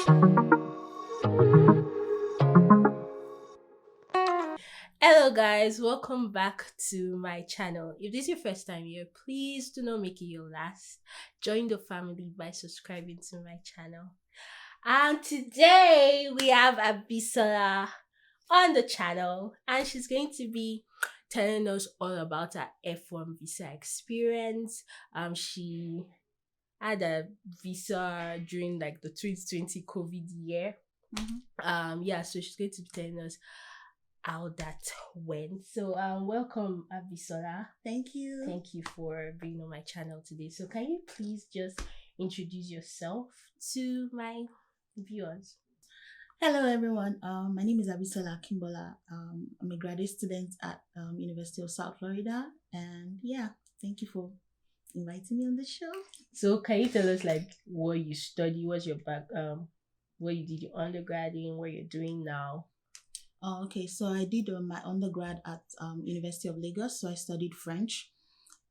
Hello guys, welcome back to my channel. If this is your first time here, please do not make it your last. Join the family by subscribing to my channel. And today we have Abisola on the channel and she's going to be telling us all about her F1 visa experience. She had a visa during like the 2020 COVID year. So she's going to be telling us how that went. So welcome Abisola. Thank you. Thank you for being on my channel today. So can you please just introduce yourself to my viewers? Hello, everyone. My name is Abisola Akinbola. I'm a graduate student at University of South Florida, and thank you for inviting me on the show. So can you tell us like what you study, what's your back, what you did your undergrad in, what you're doing now? Okay, so I did my undergrad at University of Lagos. So I studied French,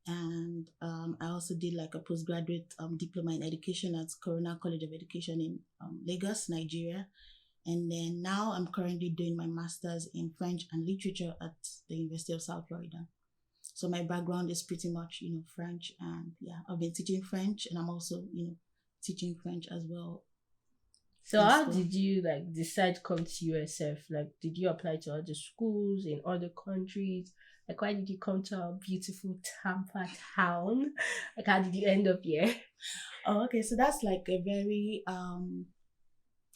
and I also did like a postgraduate diploma in education at Corona College of Education in Lagos, Nigeria. And then now I'm currently doing my master's in French and literature at the University of South Florida. So my background is pretty much, French, and I've been teaching French, and I'm also, teaching French as well. So how did you like decide to come to USF? Like, did you apply to other schools in other countries? Like, why did you come to our beautiful Tampa town? Like, how did you end up here? Oh, okay. So that's like a very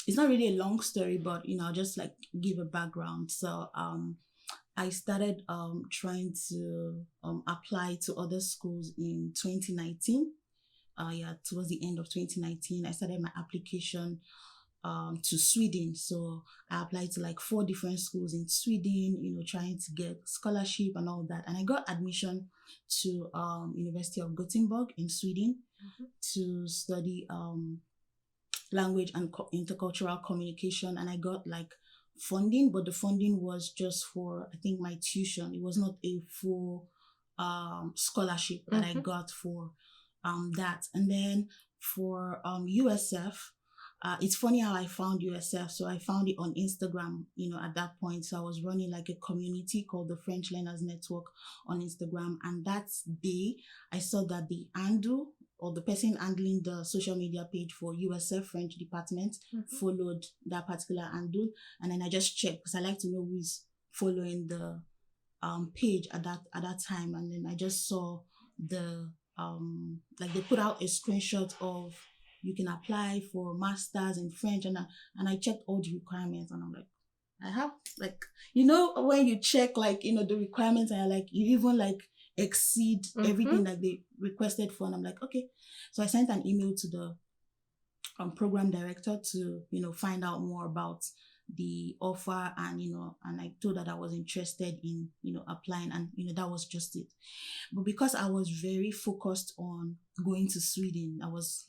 it's not really a long story, but I'll just like give a background. So I started trying to apply to other schools in 2019. Towards the end of 2019, I started my application to Sweden. So I applied to like 4 different schools in Sweden, trying to get scholarship and all that. And I got admission to University of Gothenburg in Sweden to study language and intercultural communication. And I got like funding, but the funding was just for, I think, my tuition. It was not a full scholarship that I got for that. And then for USF, it's funny how I found USF. So I found it on Instagram, at that point. So I was running like a community called the French Learners Network on Instagram. And that day, I saw that the handle or the person handling the social media page for USF French department followed that particular handle. And then I just checked because I like to know who is following the page at that time. And then I just saw the like they put out a screenshot of you can apply for masters in French, and I checked all the requirements, and I'm like, I have like when you check like the requirements, and like you even like exceed everything that they requested for, and I'm like, okay. So I sent an email to the program director to find out more about the offer, and and I told her that I was interested in applying, and that was just it. But because I was very focused on going to Sweden, I was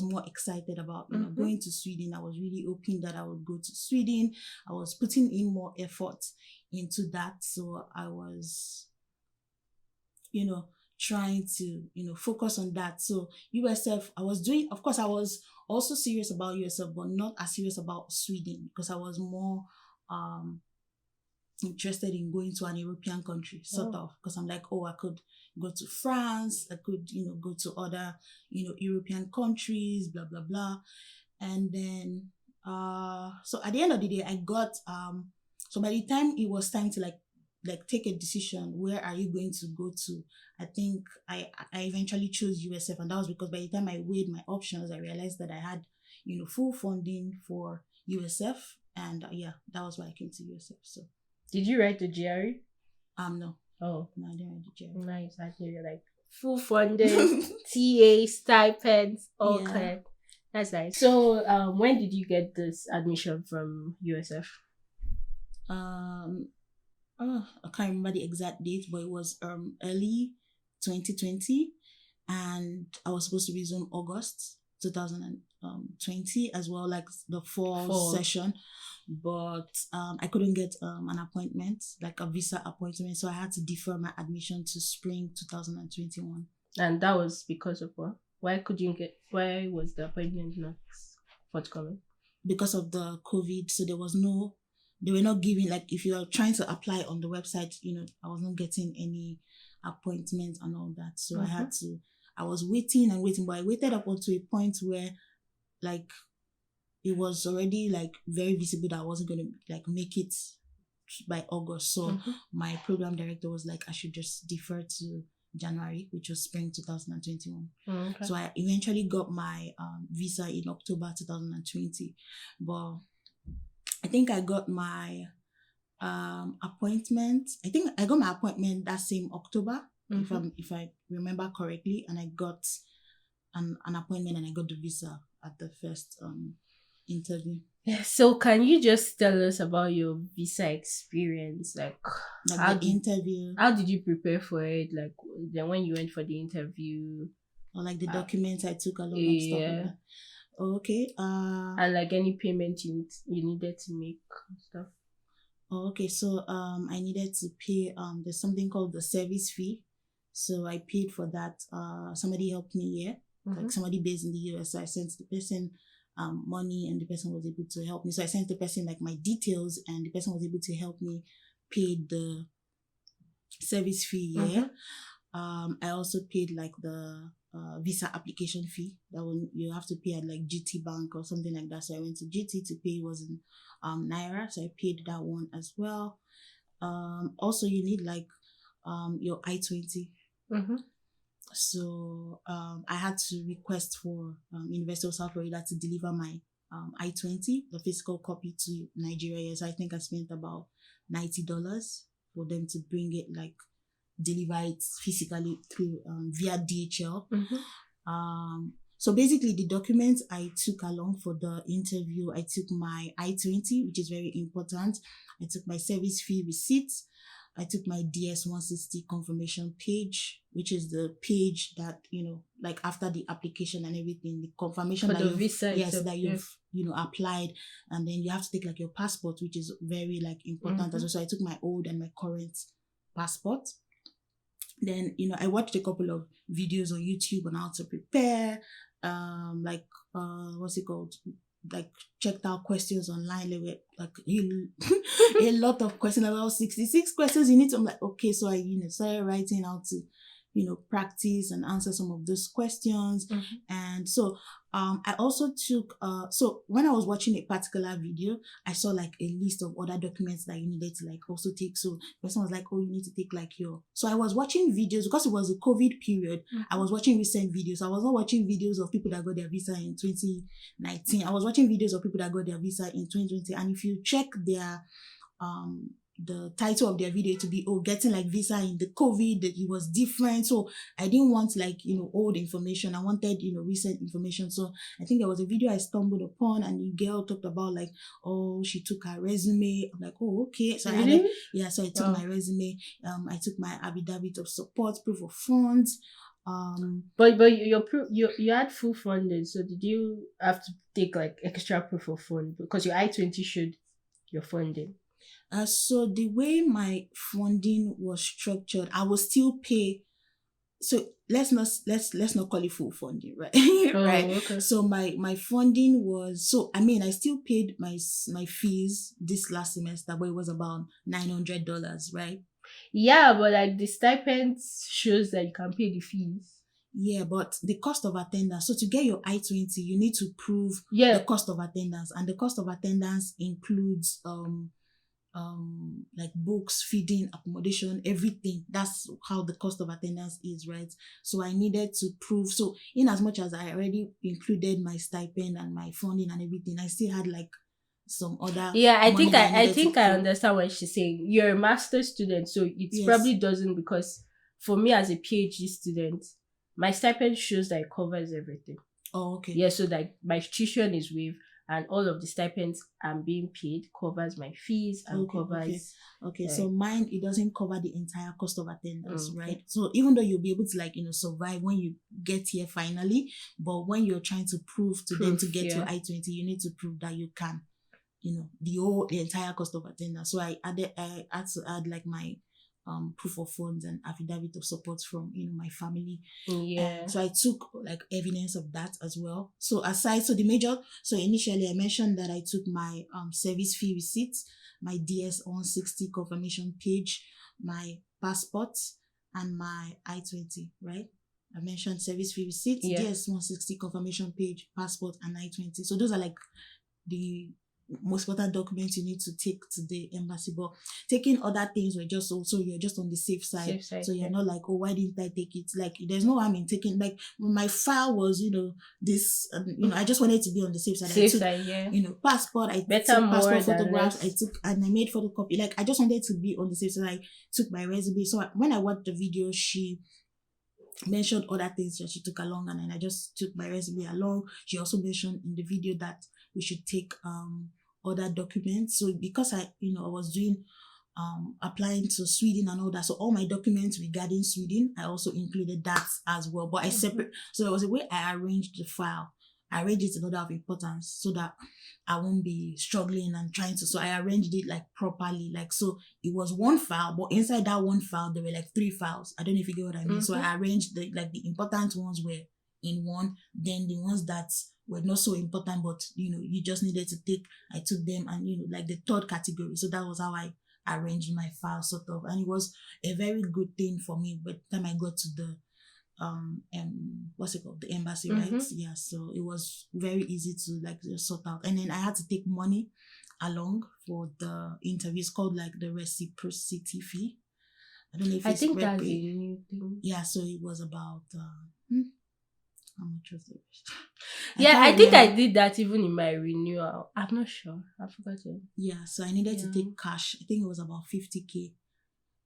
more excited about going to Sweden. I was really hoping that I would go to Sweden. I was putting in more effort into that, so I was trying to focus on that. So USF, I was doing, of course I was also serious about USF, but not as serious about Sweden, because I was more interested in going to an European country, sort of, because I'm like, I could go to France, I could go to other European countries, blah blah blah. And then so at the end of the day, I got so by the time it was time to like take a decision, where are you going to go to, I think I eventually chose USF. And that was because by the time I weighed my options, I realized that I had full funding for USF, and that was why I came to USF. So did you write the GRE? No. Oh no, I didn't write the GRE. Nice. I hear you, like full funding, TA stipends, all clear. That's nice. So when did you get this admission from USF? I can't remember the exact date, but it was early 2020, and I was supposed to resume August 2020 as well, like the fall session, but I couldn't get an appointment, like a visa appointment, so I had to defer my admission to spring 2021. And that was because of what? Why was the appointment not forthcoming? because of the COVID, so they were not giving, like, if you are trying to apply on the website, I was not getting any appointments and all that. So I was waiting and waiting, but I waited up until a point where, like, it was already like very visible that I wasn't going to like make it by August. So my program director was like, I should just defer to January, which was spring 2021. Okay. So I eventually got my visa in October 2020. But I think I got my appointment. I think I got my appointment that same October, if I remember correctly, and I got an appointment and I got the visa at the first interview. So can you just tell us about your visa experience? Like the interview. How did you prepare for it? Like then when you went for the interview? Or like the documents I took along and stuff like that. Okay. And like any payment you needed to make and stuff. Okay, so I needed to pay there's something called the service fee. So I paid for that. Somebody helped me here. Like somebody based in the US. So I sent the person money and the person was able to help me. So I sent the person like my details and the person was able to help me pay the service fee. Yeah. I also paid like the visa application fee that one you have to pay at like GT Bank or something like that. So I went to GT to pay. It was in Naira, so I paid that one as well. Also you need like your I-20. So I had to request for University of South Florida to deliver my I-20, the physical copy, to Nigeria. Yes, I think I spent about $90 for them to bring it, like deliver it physically through via DHL. So basically the documents I took along for the interview, I took my I-20, which is very important. I took my service fee receipt. I took my DS-160 confirmation page, which is the page that, like after the application and everything, the confirmation for that the visa that you've applied, and then you have to take like your passport, which is very like important as well. So I took my old and my current passport. Then, I watched a couple of videos on YouTube on how to prepare, what's it called? Like checked out questions online. There were like a lot of questions, about 66 questions you need to. I'm like, okay, so I started writing how to practice and answer some of those questions. And so I also took so when I was watching a particular video, I saw like a list of other documents that you needed to like also take. So the person was like, oh, you need to take like so I was watching videos because it was a COVID period. I was watching recent videos. I was not watching videos of people that got their visa in 2019. I was watching videos of people that got their visa in 2020. And if you check their the title of their video to be getting like visa in the COVID, that it was different. So I didn't want like old information. I wanted recent information. So I think there was a video I stumbled upon and the girl talked about like, oh, she took her resume. I'm like, oh, okay. So really? So I took my resume. I took my affidavit of support, proof of funds. But you had full funding, so did you have to take like extra proof of fund because your I-20 showed your funding? So the way my funding was structured, I will still pay. So let's not call it full funding, right? Right. Okay. So my funding was, so I still paid my fees this last semester, but it was about $900, right? Yeah, but like the stipend shows that you can pay the fees. Yeah, but the cost of attendance. So to get your I-20, you need to prove the cost of attendance, and the cost of attendance includes like books, feeding, accommodation, everything. That's how the cost of attendance is, right? So I needed to prove. So in as much as I already included my stipend and my funding and everything, I still had like some other. Yeah, I think I understand what she's saying. You're a master's student, so it probably doesn't, because for me as a PhD student, my stipend shows that it covers everything. Oh, okay. Yeah, so like my tuition is waived and all of the stipends I'm being paid covers my fees and covers. Okay. So mine, it doesn't cover the entire cost of attendance, right? So even though you'll be able to like survive when you get here finally, but when you're trying to prove to them to get your I-20, you need to prove that you can, the entire cost of attendance. So I had to add like my proof of funds and affidavit of support from my family. Yeah. And so I took like evidence of that as well. So initially I mentioned that I took my service fee receipt, my DS-160 confirmation page, my passport, and my I-20, right? I mentioned service fee receipt, Yeah. DS-160 confirmation page, passport, and I-20. So those are like the most important documents you need to take to the embassy. But taking other things were just also, you're just on the safe side. So you're not like, oh, why didn't I take it? Like, there's no harm in taking, like, when my file was, this, I just wanted to be on the safe side. Passport, I took passport photographs, I took, and I made photocopy. Like, I just wanted to be on the safe side. I took my resume. So when I watched the video, she mentioned other things that she took along, and then I just took my resume along. She also mentioned in the video that we should take other documents. So because I was doing applying to Sweden and all that, so all my documents regarding Sweden, I also included that as well. But I separate. So there was a way I arranged the file. I arranged it in order of importance so that I won't be struggling and trying to. So I arranged it like properly. Like, so it was one file, but inside that one file, there were like 3 files. I don't know if you get what I mean. So I arranged the important ones were in one. Then the ones that were not so important, but you just needed to take, I took them, and like the third category. So that was how I arranged my file, sort of. And it was a very good thing for me by the time I got to the what's it called, the embassy, right? Yeah, so it was very easy to like just sort out. And then I had to take money along for the interview. It's called like the reciprocity fee. I don't know if I think that's a new thing. Yeah, so it was about how much was it? I think I did that even in my renewal. I'm not sure. I forgot it. Yeah, so I needed to take cash. I think it was about 50K.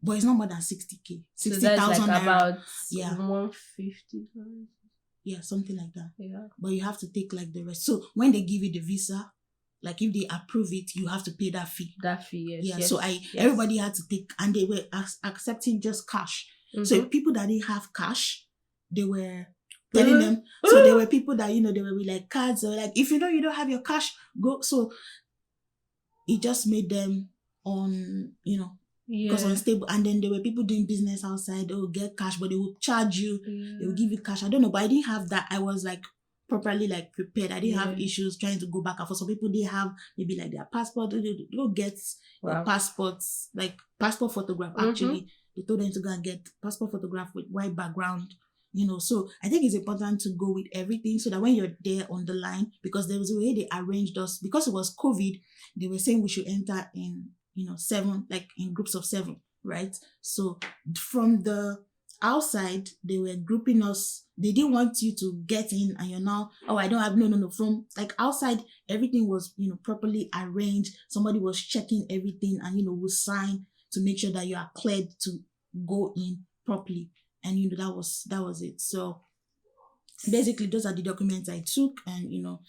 But it's not more than 60K. 60,000 so that's like about 150. Yeah, something like that. Yeah. But you have to take like the rest. So when they give you the visa, like if they approve it, you have to pay that fee. Yes. Yeah. So everybody had to take, and they were accepting just cash. So people that didn't have cash, they were telling them. So there were people that they were with like cards. They were like, if you don't have your cash, go. So it just made them on because unstable. And then there were people doing business outside. They will get cash, but they will charge you. They will give you cash. I don't know, but I didn't have that. I was like properly like prepared. I didn't have issues trying to go back and forth. Some people, they have maybe like their passport. They go get your passports, like passport photograph. Actually, they told them to go and get passport photograph with white background. So I think it's important to go with everything so that when you're there on the line, because there was a way they arranged us, because it was COVID, they were saying we should enter in 7, like in groups of 7, right? So from the outside, they were grouping us. They didn't want you to get in and you're now, oh, I don't have, no. From like outside, everything was, properly arranged. Somebody was checking everything and, will sign to make sure that you are cleared to go in properly. And, that was it. So basically, those are the documents I took, and,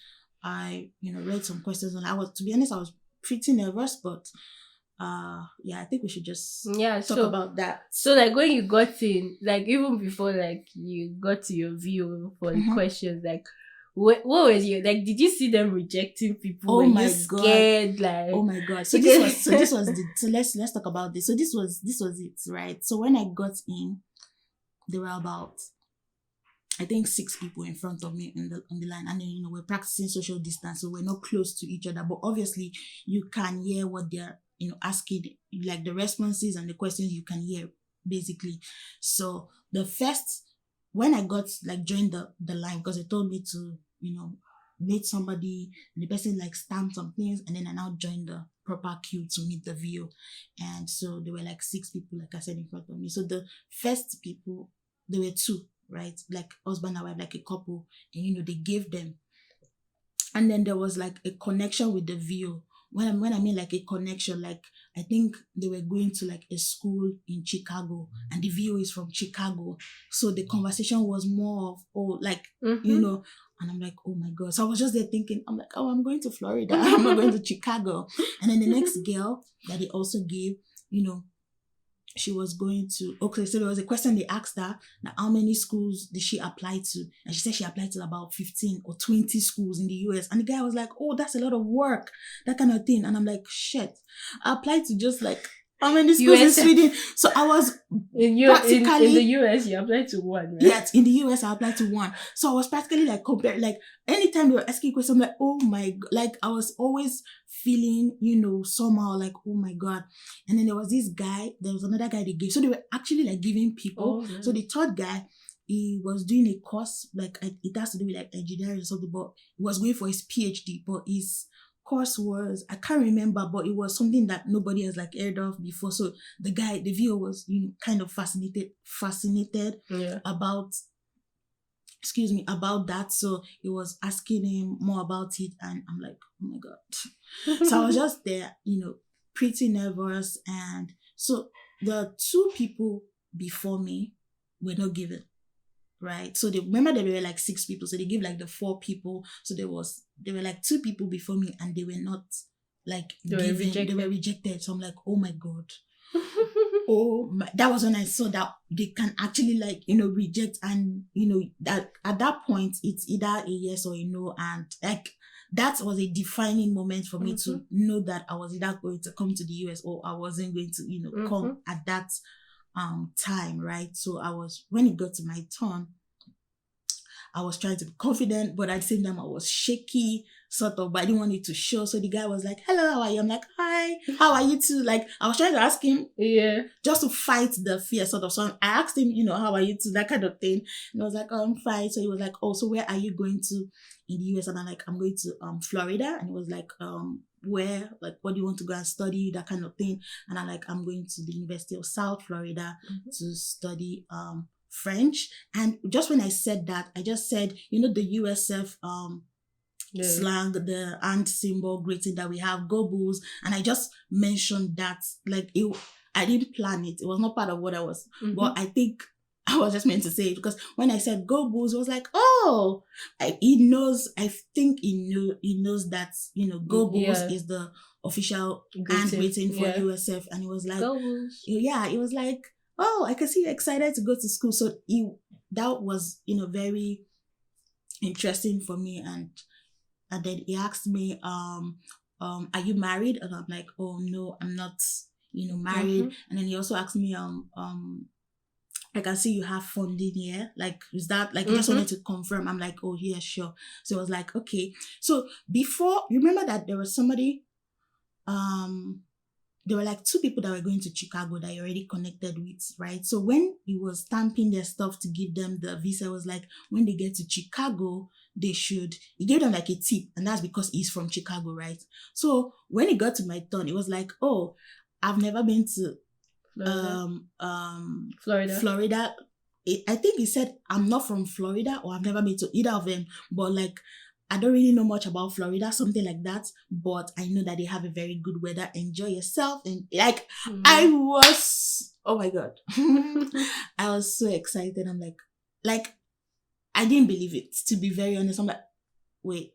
I, read some questions, and to be honest, I was pretty nervous, but I think we should just talk about that. So like when you got in, like even before like you got to your view for the questions, like what was you like? Did you see them rejecting people? Oh Were my you scared? Like, oh my god! So this was so let's talk about this. So this was it, right? So when I got in, there were about, I think, 6 people in front of me on the line, and then we're practicing social distance, so we're not close to each other. But obviously, you can hear what they're asking, like the responses and the questions you can hear basically. So when I got like joined the line, because they told me to meet somebody, and the person like stamped some things, and then I now joined the proper queue to meet the VO. And so there were like 6 people, like I said, in front of me. So the first people, there were 2, right? Like husband and wife, like a couple, and they gave them. And then there was like a connection with the VO. When I mean like a connection, like I think they were going to like a school in Chicago, and the VO is from Chicago. So the conversation was more of, and I'm like, oh my God. So I was just there thinking, I'm like, oh, I'm going to Florida. I'm not going to Chicago. And then the next girl that they also gave, she was going to, okay, so there was a question they asked her, now how many schools did she apply to? And she said she applied to about 15 or 20 schools in the US. And the guy was like, oh, that's a lot of work, that kind of thing. And I'm like, shit, I applied to just like how many schools in US Sweden? So I was in practically the US you apply to one, right? yes, in the US I applied to one. So I was practically like compared, like anytime they were asking questions, I'm like, oh my god, like I was always feeling, somehow like, oh my god. And then there was another guy they gave. So they were actually like giving people. Oh, nice. So the third guy, he was doing a course, like it has to do with like engineering or something, but he was going for his PhD, but his course was, I can't remember, but it was something that nobody has like heard of before. So the viewer was kind of fascinated Yeah. about that. So he was asking him more about it, and I'm like, oh my god. So I was just there, pretty nervous. And so the two people before me were not given. Right. So remember there were like 6 people. So they gave like the 4 people. So there were like 2 people before me, and they were not like given. They were rejected. So I'm like, oh my god. That was when I saw that they can actually like, reject, and that at that point it's either a yes or a no. And like that was a defining moment for me to know that I was either going to come to the US or I wasn't going to, come at that time, right? So when it got to my turn, I was trying to be confident, but at the same time I was shaky, sort of, but I didn't want it to show. So the guy was like, hello, how are you? I'm like, hi, how are you too? Like I was trying to ask him, just to fight the fear, sort of. So I asked him, how are you too? That kind of thing. And I was like, oh, I'm fine. So he was like, oh, so where are you going to in the US? And I'm like, I'm going to Florida. And he was like, where, like, what do you want to go and study, that kind of thing. And I'm like, I'm going to the University of South Florida to study French. And just when I said that, I just said, the USF slang, the hand symbol greeting that we have, go Bulls. And I just mentioned that, like, I didn't plan it. It was not part of what I was, but I think I was just meant to say it, because when I said go Bulls, it was like, oh, he knows, I think he knows that, go Bulls is the official hand greeting for USF. And it was like, go Bulls. Yeah, it was like, oh, I can see you're excited to go to school. So that was, very interesting for me. And then he asked me, are you married? And I'm like, oh no, I'm not, married. And then he also asked me, I can see you have funding here. Like, is that like, I just wanted to confirm. I'm like, oh yeah, sure. So it was like, okay. So before, remember that there was somebody, there were like 2 people that were going to Chicago that I already connected with, right? So when he was stamping their stuff to give them the visa, it was like, when they get to Chicago, he gave them like a tip, and that's because he's from Chicago, right? So when it got to my turn, it was like, oh, I've never been to Florida. I think he said, I'm not from Florida, or I've never been to either of them, but like, I don't really know much about Florida, something like that, but I know that they have a very good weather. Enjoy yourself. And like, I was, oh my God, I was so excited. I'm like, I didn't believe it, to be very honest. I'm like, wait,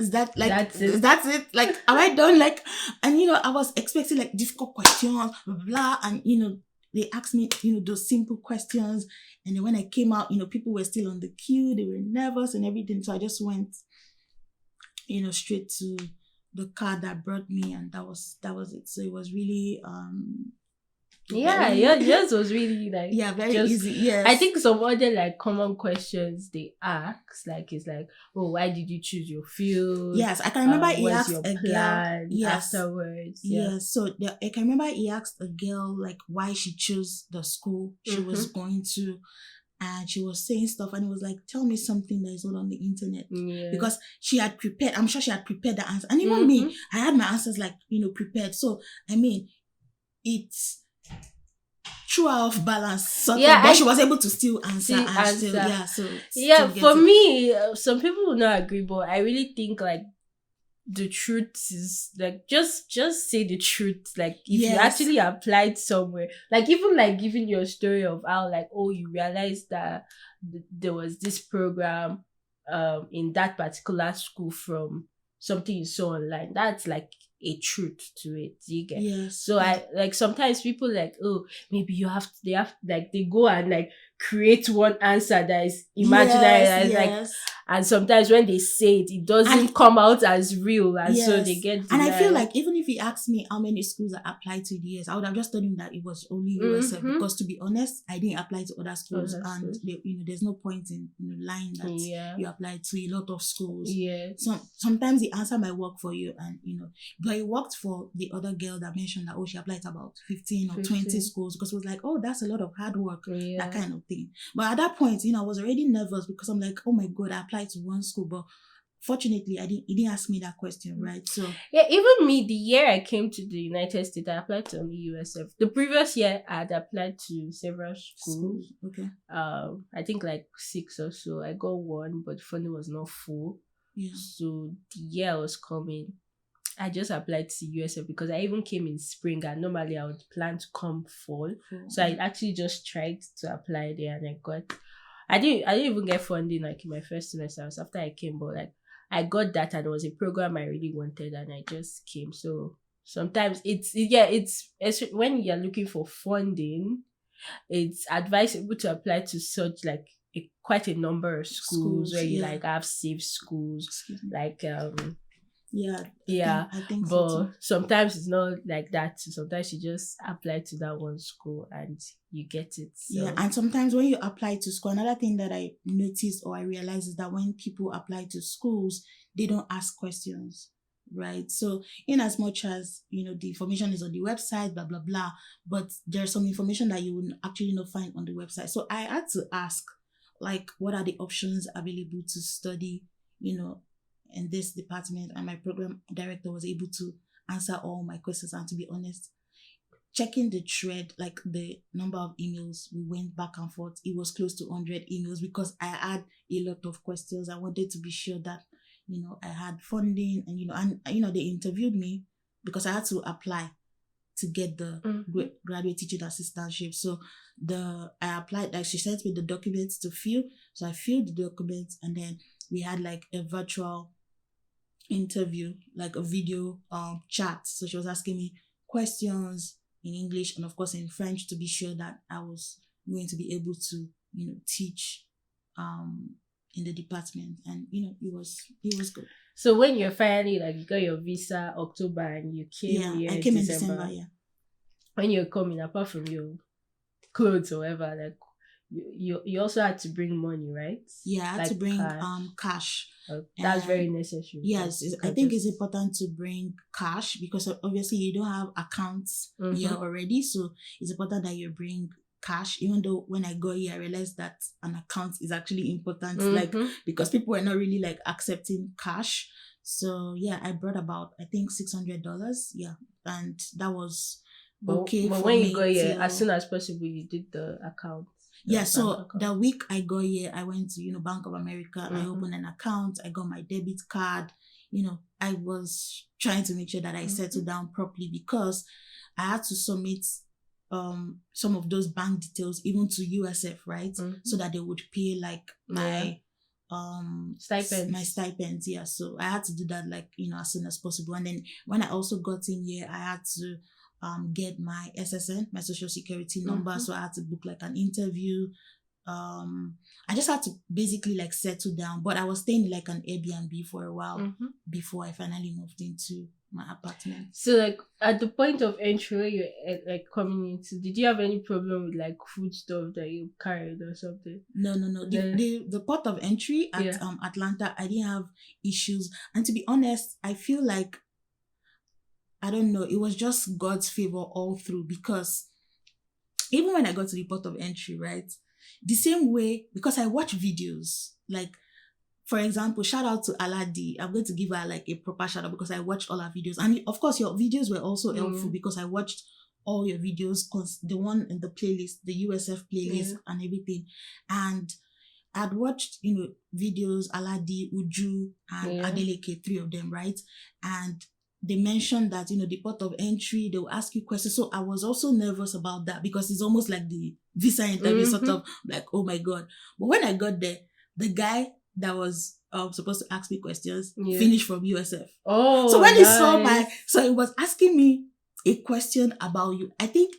is that like, that's it? Like, am I done? Like, and I was expecting like difficult questions, blah, blah, blah. And, they asked me, those simple questions. And then when I came out, people were still on the queue. They were nervous and everything. So I just went, straight to the car that brought me, and that was it. So it was really, yours was really like, very easy. Yes, I think some other like common questions they ask, like, is like, oh, why did you choose your field? Yes, I can remember he asked your a plan girl afterwards. Yes, so I can remember he asked a girl like why she chose the school she was going to. And she was saying stuff, and it was like, tell me something that is not on the internet. Because she had prepared, I'm sure she had prepared the answer. And even me, I had my answers like, prepared. So, I mean, it's true out of balance, sort of, but she was able to still answer. For me, some people will not agree, but I really think like the truth is like, just say the truth. Like, if you actually applied somewhere, like even like giving your story of how like, oh, you realized that there was this program in that particular school from something you saw online, that's like a truth to it. You get? So I like, sometimes people like, oh, maybe they go and like create one answer that is imaginary. That is like, Yes. and sometimes when they say it, it doesn't come out as real, and so they Yes. get And I feel denied. like even if he asked me how many schools I applied to the US, I would have just told him that it was only USF, Mhm. because to be honest, I didn't apply to other schools, Other and schools. there's no point in lying that Yeah. you applied to a lot of schools. Yeah. Sometimes the answer might work for you, and but it worked for the other girl that mentioned that she applied to about 15 or 20 15. schools, because it was like, oh, that's a lot of hard work, Yeah. that kind of thing. But at that point, I was already nervous, because I'm like, oh my God, I applied to one school, but fortunately, he didn't ask me that question, right? So Yeah, even me, the year I came to the United States, I applied to only USF. The previous year, I had applied to several schools. Okay. I think like 6 or so. I got one, but the funding was not full. Yeah. So the year I was coming, I just applied to USF because I even came in spring, and normally I would plan to come fall. So I actually just tried to apply there, and I got. I didn't even get funding like in my first semester. It was after I came, but like I got that, and it was a program I really wanted, and I just came. So sometimes it's when you're looking for funding, it's advisable to apply to such like quite a number of schools where you yeah. like have safe schools, Excuse me. like Yeah, I think so but too. sometimes it's not like that. Sometimes you just apply to that one school and you get it. So. Yeah, and sometimes when you apply to school, another thing that I noticed or I realized is that when people apply to schools, they don't ask questions, right? So in as much as, the information is on the website, blah, blah, blah, but there's some information that you will actually not find on the website. So I had to ask, like, what are the options available to study, in this department, and my program director was able to answer all my questions. And to be honest, checking the thread, like the number of emails we went back and forth, it was close to 100 emails, because I had a lot of questions. I wanted to be sure that I had funding, and they interviewed me because I had to apply to get the graduate teaching assistantship. So I applied, like she sent me the documents to fill. So I filled the documents, and then we had like a virtual interview, like a video chat. So she was asking me questions in English and of course in French, to be sure that I was going to be able to teach in the department. And it was good. So when you're finally like you got your visa October and you came here I came in December, yeah. When you're coming, apart from your clothes or whatever, like you also had to bring money, right? Yeah, I had like to bring cash. cash. That's very necessary. Yes, I think it's important to bring cash, because obviously you don't have accounts here already, so it's important that you bring cash. Even though when I got here, I realized that an account is actually important, like because people were not really like accepting cash. So yeah, I brought about I think $600. Yeah, and that was okay. But for when me you got here, till- as soon as possible, you did the account. Yeah, so the week I got here, I went to Bank of America. I opened an account. I got my debit card. I was trying to make sure that I settled down properly, because I had to submit some of those bank details even to USF, right? So that they would pay like my stipends. My stipends. Yeah, so I had to do that like as soon as possible. And then when I also got in here, I had to get my SSN, my social security number. So I had to book like an interview. I just had to basically like settle down, but I was staying like an Airbnb for a while before I finally moved into my apartment. So like at the point of entry where you're like coming into, did you have any problem with like food stuff that you carried or something? No. The port of entry at Atlanta, I didn't have issues. And to be honest, I feel like, I don't know, it was just God's favor all through, because even when I got to the port of entry, right, the same way, because I watch videos, like, for example, shout out to Aladi. I'm going to give her like a proper shout out because I watched all her videos. And of course, your videos were also helpful, because I watched all your videos, the one in the playlist, the USF playlist and everything. And I'd watched, videos, Aladi, Uju, and Adeleke, 3 of them, right? And they mentioned that, the port of entry, they will ask you questions. So I was also nervous about that, because it's almost like the visa interview, sort of like, oh my God. But when I got there, the guy that was supposed to ask me questions finished from USF. Oh, so when he saw so he was asking me a question about you. I think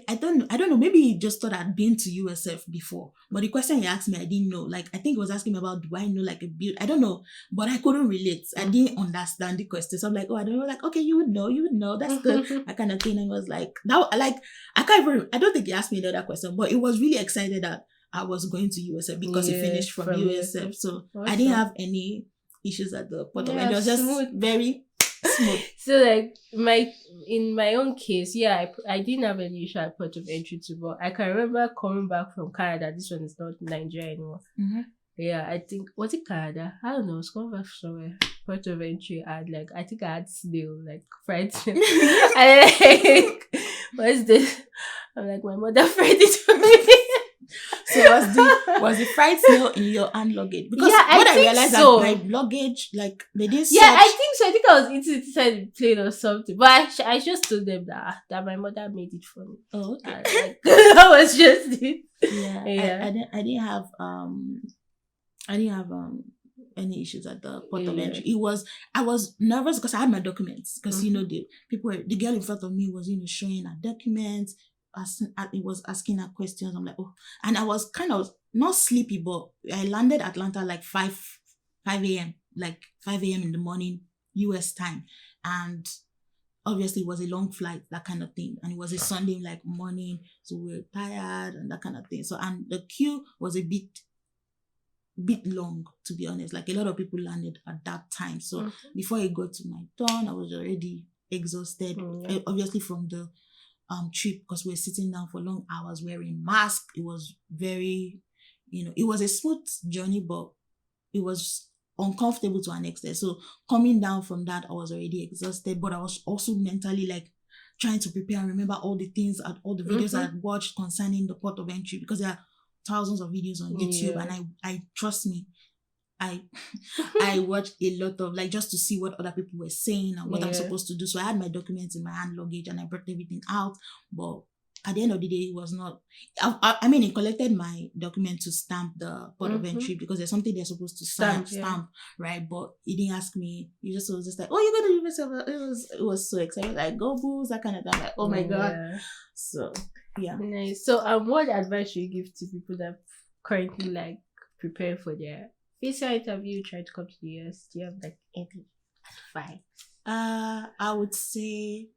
I don't know. Maybe he just thought I'd been to USF before. But the question he asked me, I didn't know. Like, I think he was asking me about, do I know like a build? I don't know. But I couldn't relate. I didn't understand the question. So I'm like, oh, I don't know. Like, okay, you would know. That's good. That kind of thing. And it was like, I can't even, I don't think he asked me another question, but it was really excited that I was going to USF because he finished from USF. So awesome. I didn't have any issues at the port of entry. It was just very smooth. So like in my own case, I didn't have any issue at port of entry too, but I can remember coming back from Canada. This one is not Nigeria anymore. Mm-hmm. Yeah, I think, was it Canada? I don't know. It's coming back somewhere. Port of entry. I think I had snail, like fried snail. I like, what's this? I'm like, my mother fried it for me. So was the fried snail in your hand luggage? Because I realized so. That my luggage, like they didn't. Yeah, I think so. I think I was eating it inside the plane or something. But I just told them that my mother made it for me. Oh, okay. Like, that was just it. Yeah. I didn't have any issues at the port of entry. I was nervous because I had my documents. Because the girl in front of me was showing her documents. It was asking her questions. I'm like, oh, and I was kind of not sleepy, but I landed Atlanta like 5 a.m. like 5 a.m. in the morning US time, and obviously it was a long flight, that kind of thing, and it was a Sunday like morning, so we were tired and that kind of thing. So, and the queue was a bit long, to be honest. Like a lot of people landed at that time, so before I got to my turn, I was already exhausted, obviously from the trip, because we were sitting down for long hours wearing masks. It was very, it was a smooth journey, but it was uncomfortable to an extent. So coming down from that, I was already exhausted, but I was also mentally like trying to prepare and remember all the things, all the videos I had watched concerning the port of entry, because there are thousands of videos on YouTube, and I trust me, I watched a lot of, like, just to see what other people were saying and what I'm supposed to do. So I had my documents in my hand luggage and I brought everything out. But at the end of the day, it was not, I mean, it collected my document to stamp the port of entry, because there's something they're supposed to stamp, right? But he didn't ask me. He just was just like, oh, you're going to do yourself. It was so exciting. Like, go Bulls, that kind of thing. Like, oh my God. So, yeah. Nice. So, what advice should you give to people that currently like prepare for their visa interview, try to come to the US? Do you have like any advice? I would say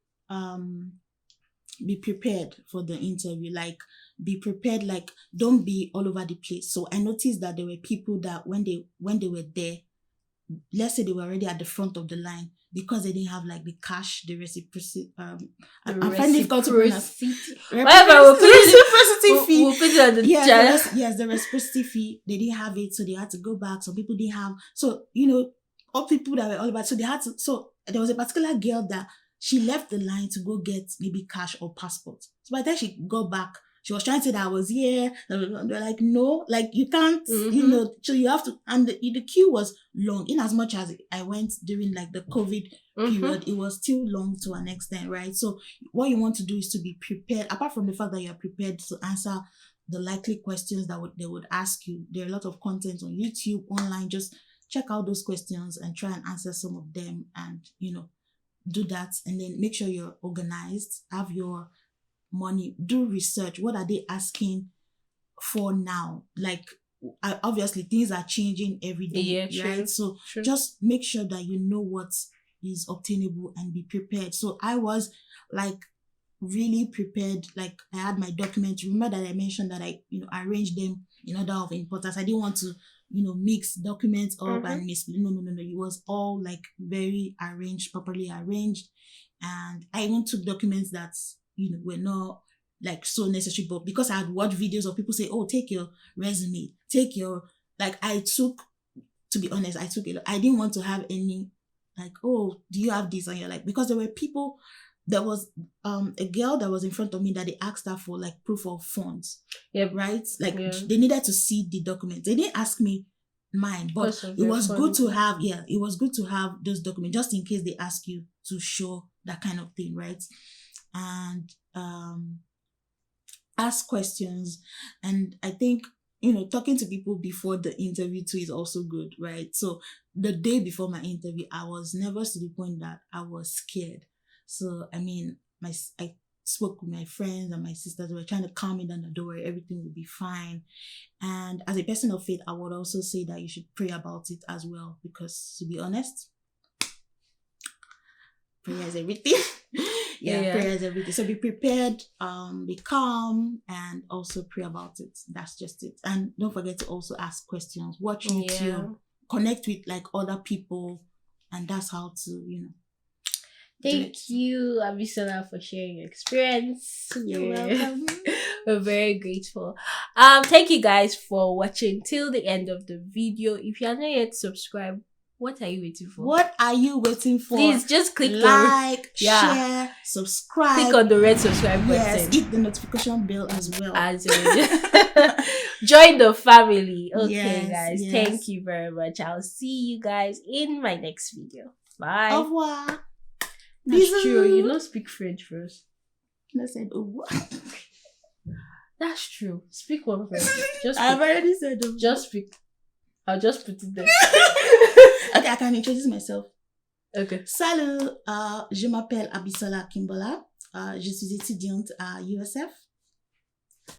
be prepared for the interview. Like, be prepared, like, don't be all over the place. So I noticed that there were people that when they were there, let's say they were already at the front of the line, because they didn't have like the cash, the reciprocity, I find it difficult to pronounce. Whatever, we'll put it on the chat. Yes, the reciprocity fee, they didn't have it, so they had to go back. Some people didn't have, so all people that were all about, so they had to. So there was a particular girl that she left the line to go get maybe cash or passport. So by the time she got back, she was trying to say that I was here. And they're like, no, like you can't, so you have to. And the queue was long. In as much as I went during like the COVID period, it was still long to an extent, right? So what you want to do is to be prepared. Apart from the fact that you are prepared to answer the likely questions that they would ask you, there are a lot of content on YouTube, online. Just check out those questions and try and answer some of them, and do that, and then make sure you're organized, have your money, do research. What are they asking for now? Like, obviously things are changing every day, right? So just make sure that you know what is obtainable and be prepared. So I was like really prepared. Like, I had my documents. Remember that I mentioned that I arranged them in order of importance. I didn't want to mix documents up and miss. No. It was all like very arranged, properly arranged. And I even took documents that were not like so necessary, but because I had watched videos of people say, oh, take your resume, take your, like, to be honest, I took it. I didn't want to have any like, oh, do you have this? And you're like, because there were people, there was a girl that was in front of me that they asked her for like proof of funds. Yeah. Right? Like they needed to see the documents. They didn't ask me mine, but it was good to have, it was good to have those documents just in case they ask you to show that kind of thing, right? And ask questions. And I think, talking to people before the interview too is also good, right? So the day before my interview, I was nervous to the point that I was scared. So, I mean, I spoke with my friends and my sisters. They were trying to calm me down the door. Everything will be fine. And as a person of faith, I would also say that you should pray about it as well. Because to be honest, prayer is everything. Prayer is everything. So be prepared, be calm, and also pray about it. That's just it. And don't forget to also ask questions. Watch YouTube, connect with like other people, and that's how to, Thank you, Abisola, for sharing your experience. You're welcome. We're very grateful. Thank you guys for watching till the end of the video. If you are not yet subscribed, what are you waiting for? What are you waiting for? Please just click like, share, subscribe. Click on the red subscribe button. Yes, hit the notification bell as well. Join the family. Okay, Yes, guys. Thank you very much. I'll see you guys in my next video. Bye. Au revoir. That's Bisous. true. You don't speak French first. I said au revoir. That's true. Speak one first. I've already said au revoir. Just speak. I'll just put it there. Okay, I can introduce myself. Okay. Salut, je m'appelle Abisola Akinbola. Je suis étudiante à USF.